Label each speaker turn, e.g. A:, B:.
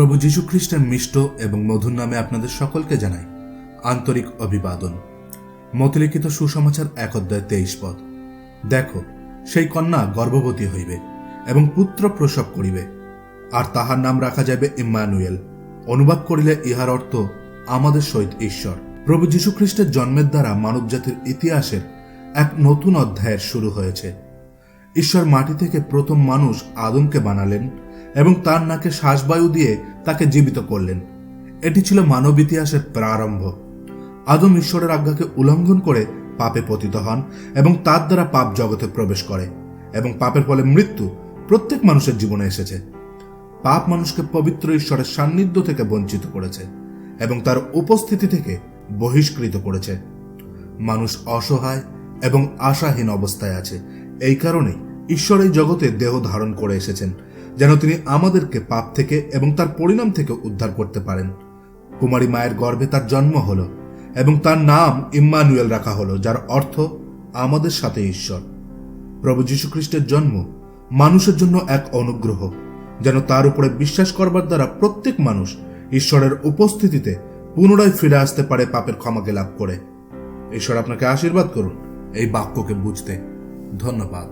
A: প্রভু যীশু খ্রিস্টের মিষ্ট এবং মধুর নামে আপনাদের সকলকে জানাই আন্তরিক অভিবাদন। মতলিখিত সুসমাচার 1 অধ্যায় 23 পদ। দেখো, সেই কন্যা গর্ভবতী হইবে এবং পুত্র প্রসব করিবে, আর তাহার নাম রাখা যাবে ইম্মানুয়েল। অনুবাদ করিলে ইহার অর্থ আমাদের সহিত ঈশ্বর। প্রভু যীশু খ্রিস্টের জন্মের দ্বারা মানবজাতির ইতিহাসের এক নতুন অধ্যায়ের শুরু হয়েছে। ঈশ্বর মাটি থেকে প্রথম মানুষ আদমকে বানালেন এবং তার নাকে শ্বাসবায়ু দিয়ে তাকে জীবিত করলেন। এটি ছিল মানব ইতিহাসের প্রারম্ভ। আদম ঈশ্বরের আজ্ঞাকে উল্লঙ্ঘন করে পাপে পতিত হন এবং তার দ্বারা পাপ জগতে প্রবেশ করে, এবং পাপের ফলে মৃত্যু প্রত্যেক মানুষের জীবনে এসেছে। পাপ মানুষকে পবিত্র ঈশ্বরের সান্নিধ্য থেকে বঞ্চিত করেছে এবং তার উপস্থিতি থেকে বহিষ্কৃত করেছে। মানুষ অসহায় এবং আশাহীন অবস্থায় আছে। এই কারণেই ঈশ্বর এই জগতে দেহ ধারণ করে এসেছেন, যেন তিনি আমাদেরকে পাপ থেকে এবং তার পরিণাম থেকে উদ্ধার করতে পারেন। কুমারী মায়ের গর্ভে তার জন্ম হলো এবং তার নাম ইম্মানুয়েল রাখা হলো, যার অর্থ আমাদের সাথে ঈশ্বর। প্রভু যীশু খ্রিস্টের জন্ম মানুষের জন্য এক অনুগ্রহ, যেন তার উপরে বিশ্বাস করবার দ্বারা প্রত্যেক মানুষ ঈশ্বরের উপস্থিতিতে পুনরায় ফিরে আসতে পারে পাপের ক্ষমাকে লাভ করে। ঈশ্বর আপনাকে আশীর্বাদ করুন এই বাক্যকে বুঝতে। ধন্যবাদ।